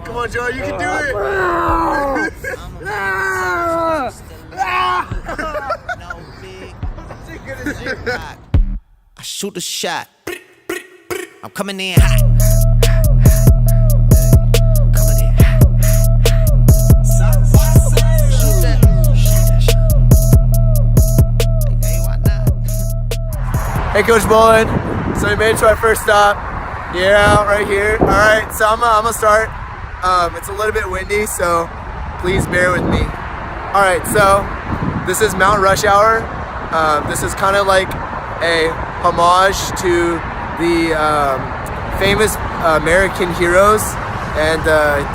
Come on, Joe, you can do it. I shoot a shot. I'm coming in hot. Coming in hot. Shoot that. Hey, why not? Hey, Coach Mullen. So we made it to our first stop. Yeah, right here. All right, so I'm gonna start. It's a little bit windy, so please bear with me. All right, so this is Mount Rush Hour. This is kind of like a homage to the famous American heroes and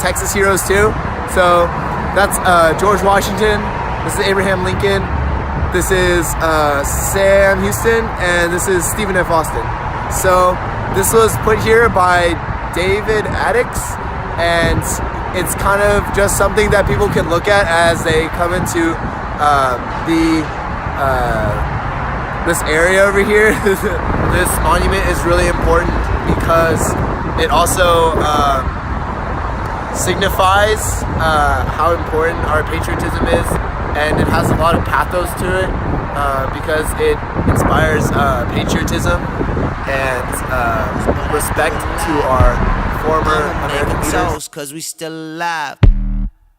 Texas heroes too. So that's George Washington. This is Abraham Lincoln. This is Sam Houston, and this is Stephen F. Austin. So this was put here by David Addix, and it's kind of just something that people can look at as they come into this area over here. This monument is really important because it also signifies how important our patriotism is, and it has a lot of pathos to it because it inspires patriotism and respect to our former American leaders. Cause we still alive.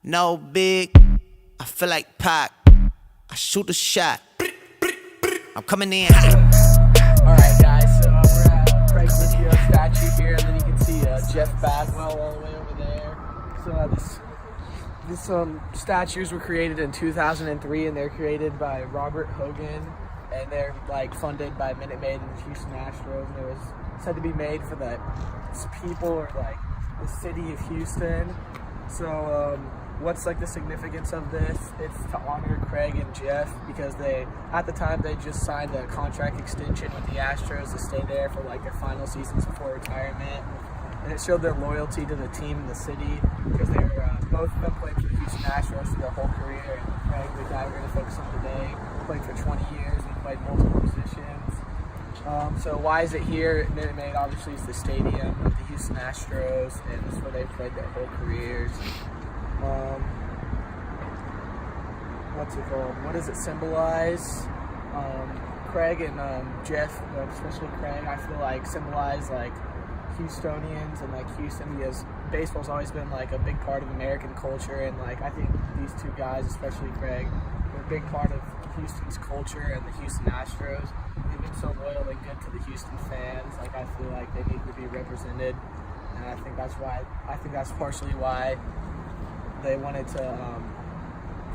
No big. I feel like Pac. I shoot a shot. I'm coming in hot. Alright guys, so we're at Craig Video statue here, and then you can see Jeff Bagwell all the way over there. So these statues were created in 2003, and they're created by Robert Hogan, and they're like funded by Minute Maid and the Houston Astros, and it was said to be made for the people or like the city of Houston. So what's like the significance of this? It's to honor Craig and Jeff because they, at the time, they just signed a contract extension with the Astros to stay there for like their final seasons before retirement. And it showed their loyalty to the team and the city because they were, both of them played for the Houston Astros for their whole career. And Craig, the guy we're going to focus on today, played for 20 years and played multiple positions. So why is it here? Minute Maid obviously is the stadium of the Houston Astros, and that's where they played their whole careers. What's it called? What does it symbolize? Craig and Jeff, especially Craig, I feel like symbolize like Houstonians and like Houston, because baseball's always been like a big part of American culture, and like I think these two guys, especially Craig, are a big part of Houston's culture and the Houston Astros. They've been so loyal and good to the Houston fans. Like I feel like they need to be represented, and I think that's partially why they wanted to.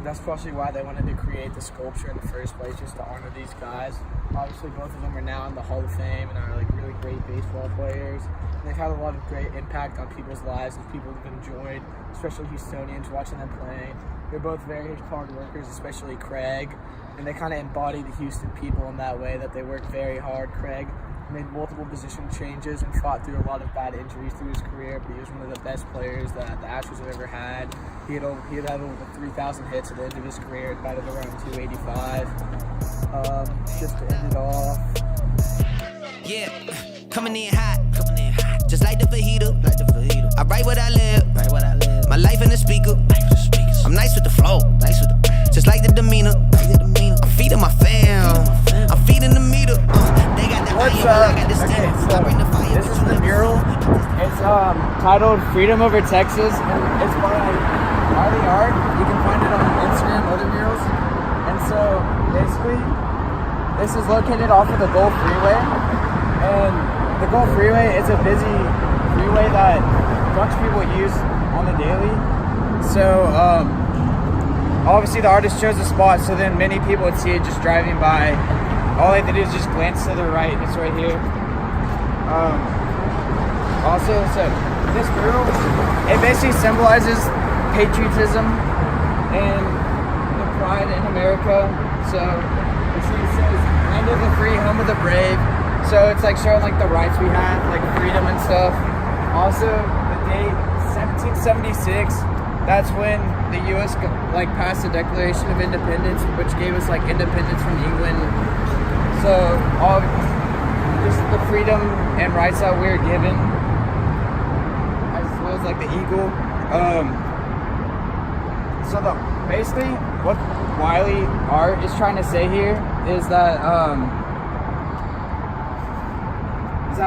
That's partially why they wanted to create the sculpture in the first place, just to honor these guys. Obviously, both of them are now in the Hall of Fame and are like really great baseball players. And they've had a lot of great impact on people's lives, and people have enjoyed, especially Houstonians, watching them play. They're both very hard workers, especially Craig, and they kind of embody the Houston people in that way, that they work very hard. Craig made multiple position changes and fought through a lot of bad injuries through his career, but he was one of the best players that the Astros have ever had. He had over 3,000 hits at the end of his career, batted around 285. Just to end it off. Yeah, coming in hot. Just like the fajita. I write what I live. My life in the speaker. I'm nice with the flow. Just like the demeanor. I'm feeding my fam. I'm feeding the meter. They got that. What's up? Okay, so this is the mural. It's titled Freedom Over Texas, and it's by Arlie Art. You can find it on Instagram, other murals. And so basically, this is located off of the Gulf Freeway. And the Gulf Freeway is a busy freeway that a bunch of people use on the daily. So obviously the artist chose a spot so then many people would see it just driving by. All they have to do is just glance to the right. It's right here. Also, so this mural, it basically symbolizes patriotism and the pride in America. So it says, "Land of the free, home of the brave." So it's like showing like the rights we had, like freedom and stuff. Also, the date 1776. That's when the U.S. like passed the Declaration of Independence, which gave us like independence from England. So all just the freedom and rights that we're given, as well as like the eagle. So basically, what Wiley Art is trying to say here is that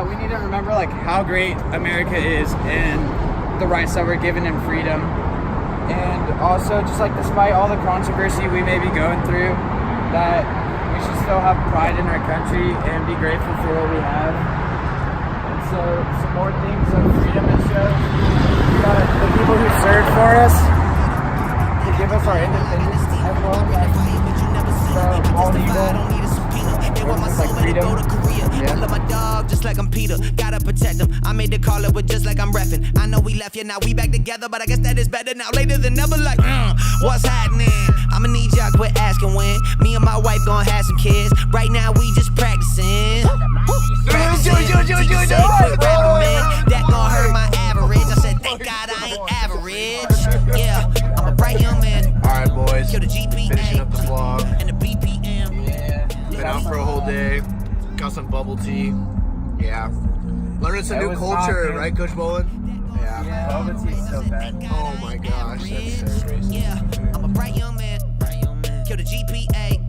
we need to remember like how great America is and the rights that we're given in freedom, and also just like despite all the controversy we may be going through, that we should still have pride in our country and be grateful for what we have. And so some more things of freedom and show. We got the people who served for us to give us our independence as well as the Bald Eagle. It's like freedom. I love my dog just like I'm Peter. Gotta protect him. I made the call up with just like I'm reffing. I know we left you, now we back together, but I guess that is better now. Later than never, like, what's happening? I'ma need y'all quit asking when. Me and my wife gonna have some kids. Right now we just practicing. That gon' hurt my average. I said, thank God I ain't average. Yeah, I'm a bright young man. All right, boys. Kill the GPA Finishing up the vlog. and the BPM. Been out for a whole day. Got some bubble tea. Yeah. Learning some That new was culture, not right, Coach Bolin? Yeah, bubble tea is so bad. Oh my gosh, that's so crazy. Yeah, I'm a bright young man. Kill the GPA